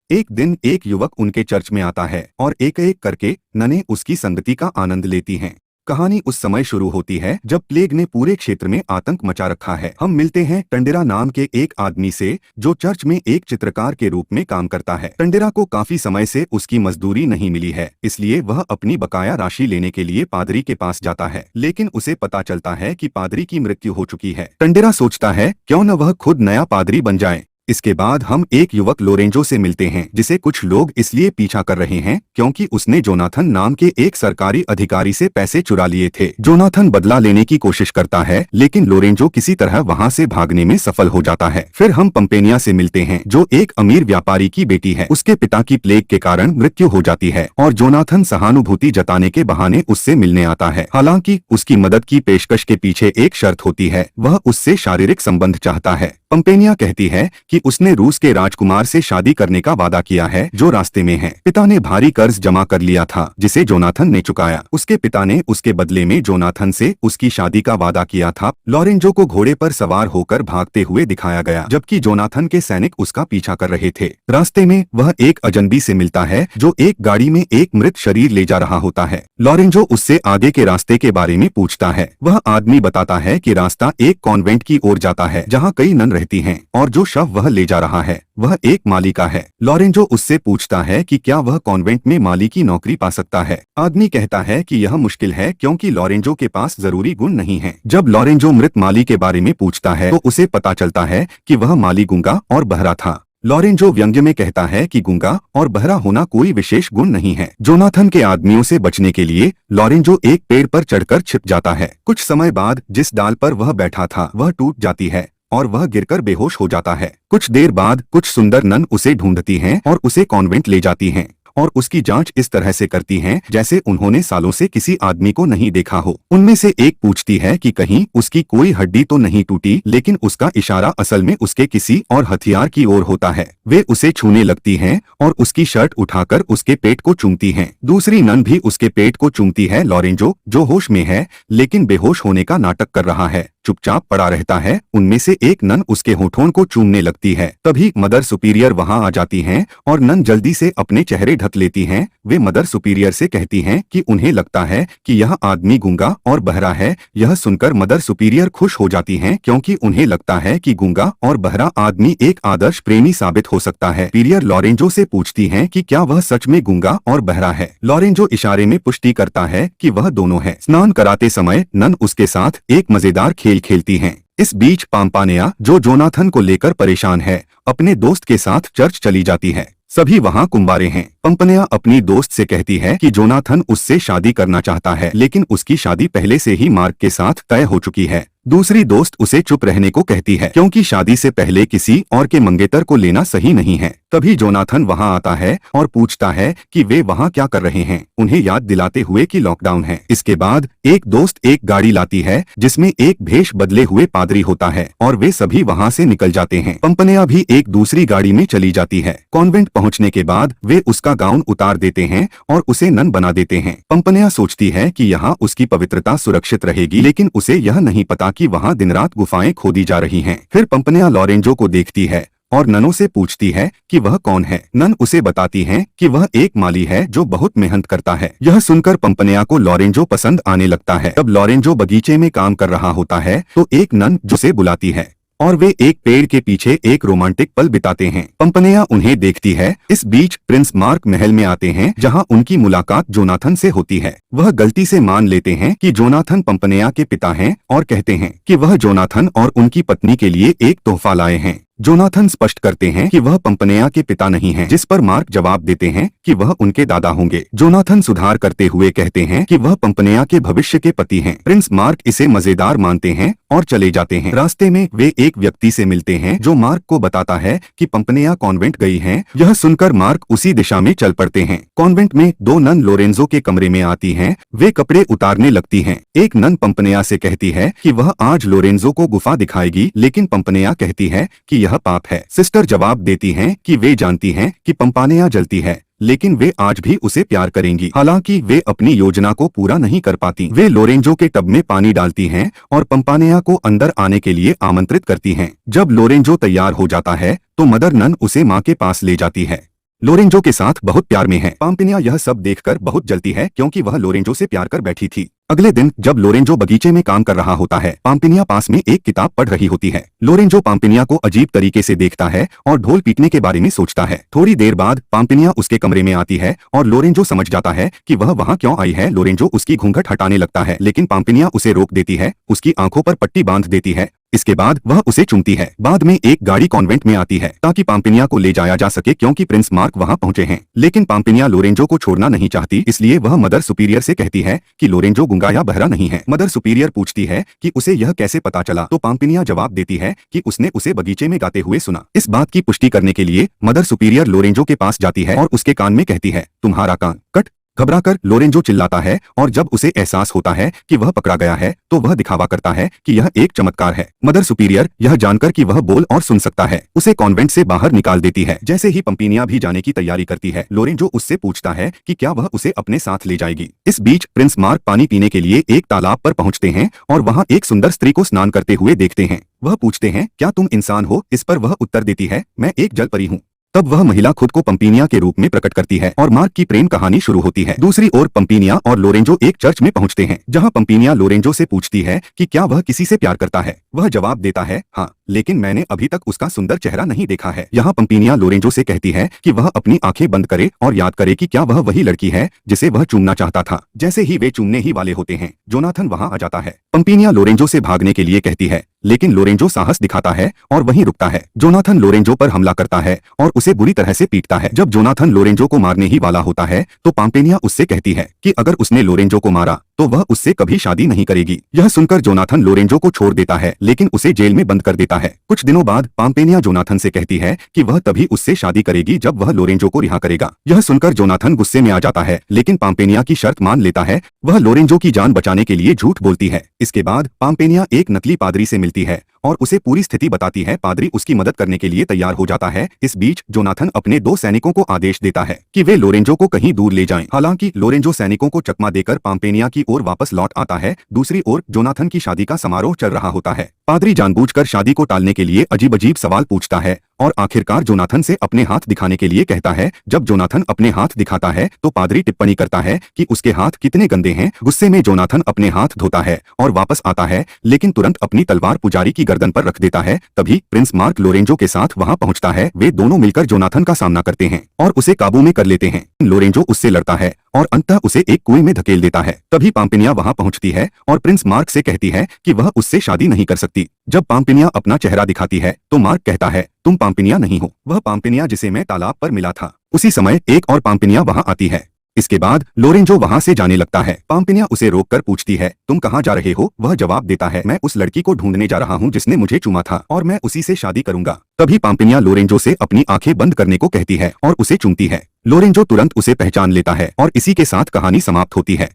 एक दिन एक युवक उनके चर्च में आता है और एक एक करके ननें उसकी संगति का आनंद लेती हैं। कहानी उस समय शुरू होती है जब प्लेग ने पूरे क्षेत्र में आतंक मचा रखा है। हम मिलते हैं टंडेरा नाम के एक आदमी से जो चर्च में एक चित्रकार के रूप में काम करता है। टंडेरा को काफी समय से उसकी मजदूरी नहीं मिली है, इसलिए वह अपनी बकाया राशि लेने के लिए पादरी के पास जाता है, लेकिन उसे पता चलता है कि पादरी की मृत्यु हो चुकी है। टंडेरा सोचता है क्यों न वह खुद नया पादरी बन जाए। इसके बाद हम एक युवक लोरेंजो से मिलते हैं जिसे कुछ लोग इसलिए पीछा कर रहे हैं क्योंकि उसने जोनाथन नाम के एक सरकारी अधिकारी से पैसे चुरा लिए थे। जोनाथन बदला लेने की कोशिश करता है, लेकिन लोरेंजो किसी तरह वहां से भागने में सफल हो जाता है। फिर हम पंपेनिया से मिलते हैं जो एक अमीर व्यापारी की बेटी है। उसके पिता की प्लेग के कारण मृत्यु हो जाती है और जोनाथन सहानुभूति जताने के बहाने उससे मिलने आता है। हालांकि उसकी मदद की पेशकश के पीछे एक शर्त होती है, वह उससे शारीरिक संबंध चाहता है। पंपेनिया कहती है कि उसने रूस के राजकुमार से शादी करने का वादा किया है जो रास्ते में है। पिता ने भारी कर्ज जमा कर लिया था जिसे जोनाथन ने चुकाया। उसके पिता ने उसके बदले में जोनाथन से उसकी शादी का वादा किया था। लोरेंजो को घोड़े पर सवार होकर भागते हुए दिखाया गया जबकि जोनाथन के सैनिक उसका पीछा कर रहे थे। रास्ते में वह एक अजनबी से मिलता है जो एक गाड़ी में एक मृत शरीर ले जा रहा होता है। लोरेंजो उससे आगे के रास्ते के बारे में पूछता है। वह आदमी बताता है कि रास्ता एक कॉन्वेंट की ओर जाता है जहाँ कई नन रहती हैं और जो शव वह ले जा रहा है वह एक माली का है। लोरेंजो उससे पूछता है कि क्या वह कॉन्वेंट में माली की नौकरी पा सकता है। आदमी कहता है कि यह मुश्किल है क्योंकि लोरेंजो के पास जरूरी गुण नहीं है। जब लोरेंजो मृत माली के बारे में पूछता है तो उसे पता चलता है कि वह माली गूंगा और बहरा था। लोरेंजो व्यंग्य में कहता है कि गूंगा और बहरा होना कोई विशेष गुण नहीं है। जोनाथन के आदमियों से बचने के लिए लोरेंजो एक पेड़ पर चढ़कर छिप जाता है। कुछ समय बाद जिस डाल पर वह बैठा था वह टूट जाती है और वह गिरकर बेहोश हो जाता है। कुछ देर बाद कुछ सुंदर नन उसे ढूंढती हैं और उसे कॉन्वेंट ले जाती हैं और उसकी जांच इस तरह से करती हैं जैसे उन्होंने सालों से किसी आदमी को नहीं देखा हो। उनमें से एक पूछती है कि कहीं उसकी कोई हड्डी तो नहीं टूटी, लेकिन उसका इशारा असल में उसके किसी और हथियार की ओर होता है। वे उसे छूने लगती हैं और उसकी शर्ट उठाकर उसके पेट को चूमती हैं। दूसरी नन भी उसके पेट को चूमती है। लोरेंजो जो होश में है लेकिन बेहोश होने का नाटक कर रहा है चुपचाप पड़ा रहता है। उनमें से एक नन उसके होठों को चूमने लगती है। तभी मदर सुपीरियर वहां आ जाती हैं और नन जल्दी से अपने चेहरे ढक लेती हैं। वे मदर सुपीरियर से कहती हैं कि उन्हें लगता है कि यह आदमी गूंगा और बहरा है। यह सुनकर मदर सुपीरियर खुश हो जाती हैं क्योंकि उन्हें लगता है कि गूंगा और बहरा आदमी एक आदर्श प्रेमी साबित हो सकता है। सुपीरियर लोरेंजो से पूछती हैं कि क्या वह सच में गूंगा और बहरा है। लोरेंजो इशारे में पुष्टि करता है कि वह दोनों है। स्नान कराते समय नन उसके साथ एक मजेदार खेल खेलती हैं। इस बीच पाम्पानेया जो जोनाथन को लेकर परेशान है अपने दोस्त के साथ चर्च चली जाती है। सभी वहां कुंवारे हैं। पंपनेया अपनी दोस्त से कहती है कि जोनाथन उससे शादी करना चाहता है, लेकिन उसकी शादी पहले से ही मार्क के साथ तय हो चुकी है। दूसरी दोस्त उसे चुप रहने को कहती है क्योंकि शादी से पहले किसी और के मंगेतर को लेना सही नहीं है। तभी जोनाथन वहां आता है और पूछता है कि वे वहां क्या कर रहे हैं, उन्हें याद दिलाते हुए कि लॉकडाउन है। इसके बाद एक दोस्त एक गाड़ी लाती है जिसमें एक भेष बदले हुए पादरी होता है और वे सभी वहां से निकल जाते हैं। पंपनेया भी एक दूसरी गाड़ी में चली जाती है। कॉन्वेंट पहुंचने के बाद वे उसका गाउन उतार देते हैं और उसे नन बना देते हैं। पंपनेया सोचती है कि यहाँ उसकी पवित्रता सुरक्षित रहेगी, लेकिन उसे यह नहीं पता कि वहां दिन रात गुफाएं खोदी जा रही हैं। फिर पंपनेया लोरेंजो को देखती है और ननों से पूछती है कि वह कौन है। नन उसे बताती हैं कि वह एक माली है जो बहुत मेहनत करता है। यह सुनकर पंपनेया को लोरेंजो पसंद आने लगता है। तब लोरेंजो बगीचे में काम कर रहा होता है तो एक नन उसे बुलाती है और वे एक पेड़ के पीछे एक रोमांटिक पल बिताते हैं। पंपनेया उन्हें देखती है। इस बीच प्रिंस मार्क महल में आते हैं जहां उनकी मुलाकात जोनाथन से होती है। वह गलती से मान लेते हैं कि जोनाथन पंपनेया के पिता हैं और कहते हैं कि वह जोनाथन और उनकी पत्नी के लिए एक तोहफा लाए हैं। जोनाथन स्पष्ट करते हैं कि वह पंपनेया के पिता नहीं हैं, जिस पर मार्क जवाब देते हैं कि वह उनके दादा होंगे। जोनाथन सुधार करते हुए कहते हैं कि वह पंपनेया के भविष्य के पति हैं। प्रिंस मार्क इसे मजेदार मानते हैं और चले जाते हैं। रास्ते में वे एक व्यक्ति से मिलते हैं जो मार्क को बताता है कि पंपनेया कॉन्वेंट गई हैं। यह सुनकर मार्क उसी दिशा में चल पड़ते हैं। कॉन्वेंट में दो नन लोरेंजो के कमरे में आती हैं। वे कपड़े उतारने लगती हैं। एक नन पंपनेया से कहती है कि वह आज लोरेंजो को गुफा दिखाएगी, लेकिन पंपनेया कहती है कि यह पाप है। सिस्टर जवाब देती हैं कि वे जानती हैं कि पंपनेया जलती है, लेकिन वे आज भी उसे प्यार करेंगी। हालांकि वे अपनी योजना को पूरा नहीं कर पाती। वे लोरेंजो के टब में पानी डालती हैं और पंपनेया को अंदर आने के लिए आमंत्रित करती हैं। जब लोरेंजो तैयार हो जाता है तो मदर नन उसे माँ के पास ले जाती है। लोरेंजो के साथ बहुत प्यार में है। पाम्पिनिया यह सब देखकर बहुत जलती है क्योंकि वह लोरेंजो से प्यार कर बैठी थी। अगले दिन जब लोरेंजो बगीचे में काम कर रहा होता है, पाम्पिनिया पास में एक किताब पढ़ रही होती है। लोरेंजो पाम्पिनिया को अजीब तरीके से देखता है और ढोल पीटने के बारे में सोचता है। थोड़ी देर बाद पाम्पिनिया उसके कमरे में आती है और लोरेंजो समझ जाता है कि वह वहां क्यों आई है। लोरेंजो उसकी घूंघट हटाने लगता है, लेकिन पाम्पिनिया उसे रोक देती है, उसकी आंखों पर पट्टी बांध देती है। इसके बाद वह उसे चूमती है। बाद में एक गाड़ी कॉन्वेंट में आती है ताकि पाम्पिनिया को ले जाया जा सके क्योंकि प्रिंस मार्क वहां पहुंचे हैं। लेकिन पाम्पिनिया लोरेंजो को छोड़ना नहीं चाहती, इसलिए वह मदर सुपीरियर से कहती है कि लोरेंजो गूंगा या बहरा नहीं है। मदर सुपीरियर पूछती है कि उसे यह कैसे पता चला, तो पाम्पिनिया जवाब देती है कि उसने उसे बगीचे में गाते हुए सुना। इस बात की पुष्टि करने के लिए मदर सुपीरियर लोरेंजो के पास जाती है और उसके कान में कहती है, तुम्हारा कान कट। घबराकर लोरेंजो चिल्लाता है और जब उसे एहसास होता है कि वह पकड़ा गया है तो वह दिखावा करता है कि यह एक चमत्कार है। मदर सुपीरियर यह जानकर कि वह बोल और सुन सकता है, उसे कॉन्वेंट से बाहर निकाल देती है। जैसे ही पंपिनिया भी जाने की तैयारी करती है, लोरेंजो उससे पूछता है कि क्या वह उसे अपने साथ ले जाएगी। इस बीच प्रिंस मार्क पानी पीने के लिए एक तालाब पर पहुंचते हैं और वहां एक सुंदर स्त्री को स्नान करते हुए देखते हैं। वह पूछते हैं, क्या तुम इंसान हो? इस पर वह उत्तर देती है, मैं एक जल परी हूँ। तब वह महिला खुद को पंपिनिया के रूप में प्रकट करती है और मार्क की प्रेम कहानी शुरू होती है। दूसरी ओर पंपिनिया और लोरेंजो एक चर्च में पहुंचते हैं, जहां पंपिनिया लोरेंजो से पूछती है कि क्या वह किसी से प्यार करता है। वह जवाब देता है, हाँ, लेकिन मैंने अभी तक उसका सुंदर चेहरा नहीं देखा है। यहाँ पंपिनिया लोरेंजो से कहती है कि वह अपनी आंखें बंद करे और याद करे कि क्या वह वही लड़की है जिसे वह चूमना चाहता था। जैसे ही वे चूमने ही वाले होते हैं, जोनाथन वहां आ जाता है। पंपिनिया लोरेंजो से भागने के लिए कहती है, लेकिन लोरेंजो साहस दिखाता है और वहीं रुकता है। जोनाथन लोरेंजो पर हमला करता है और उसे बुरी तरह से पीटता है। जब जोनाथन लोरेंजो को मारने ही वाला होता है तो पाम्पिनिया उससे कहती है कि अगर उसने लोरेंजो को मारा तो वह उससे कभी शादी नहीं करेगी। यह सुनकर जोनाथन लोरेंजो को छोड़ देता है, लेकिन उसे जेल में बंद कर देता है। कुछ दिनों बाद पाम्पेनिया जोनाथन से कहती है कि वह तभी उससे शादी करेगी जब वह लोरेंजो को रिहा करेगा। यह सुनकर जोनाथन गुस्से में आ जाता है, लेकिन पाम्पेनिया की शर्त मान लेता है। वह लोरेंजो की जान बचाने के लिए झूठ बोलती है। इसके बाद पाम्पेनिया एक नकली पादरी से मिलती है और उसे पूरी स्थिति बताती है। पादरी उसकी मदद करने के लिए तैयार हो जाता है। इस बीच जोनाथन अपने 2 सैनिकों को आदेश देता है कि वे लोरेंजो को कहीं दूर ले जाएं। हालांकि लोरेंजो सैनिकों को चकमा देकर पाम्पेनिया की ओर वापस लौट आता है। दूसरी ओर जोनाथन की शादी का समारोह चल रहा होता है। पादरी जानबूझकर शादी को टालने के लिए अजीब-अजीब सवाल पूछता है और आखिरकार जोनाथन से अपने हाथ दिखाने के लिए कहता है। जब जोनाथन अपने हाथ दिखाता है तो पादरी टिप्पणी करता है कि उसके हाथ कितने गंदे हैं। गुस्से में जोनाथन अपने हाथ धोता है और वापस आता है, लेकिन तुरंत अपनी तलवार पुजारी की गर्दन पर रख देता है। तभी प्रिंस मार्क लोरेंजो के साथ वहां पहुंचता है। वे दोनों मिलकर जोनाथन का सामना करते हैं और उसे काबू में कर लेते हैं। लोरेंजो उससे लड़ता है और अंततः उसे एक कुएं में धकेल देता है। तभी पाम्पेनिया वहां पहुंचती है और प्रिंस मार्क से कहती है कि वह उससे शादी नहीं कर सकती। जब पाम्पेनिया अपना चेहरा दिखाती है तो मार्क कहता है, तुम पाम्पेनिया नहीं हो, वह पाम्पेनिया जिसे मैं तालाब पर मिला था। उसी समय एक और पाम्पेनिया वहां आती है। इसके बाद लोरेंजो वहां से जाने लगता है। पाम्पेनिया उसे रोककर पूछती है, तुम कहां जा रहे हो? वह जवाब देता है, मैं उस लड़की को ढूंढने जा रहा हूं जिसने मुझे चूमा था और मैं उसी से शादी करूंगा। तभी पाम्पेनिया लोरेंजो से अपनी आंखें बंद करने को कहती है और उसे चूमती है। लोरेंजो तुरंत उसे पहचान लेता है और इसी के साथ कहानी समाप्त होती है।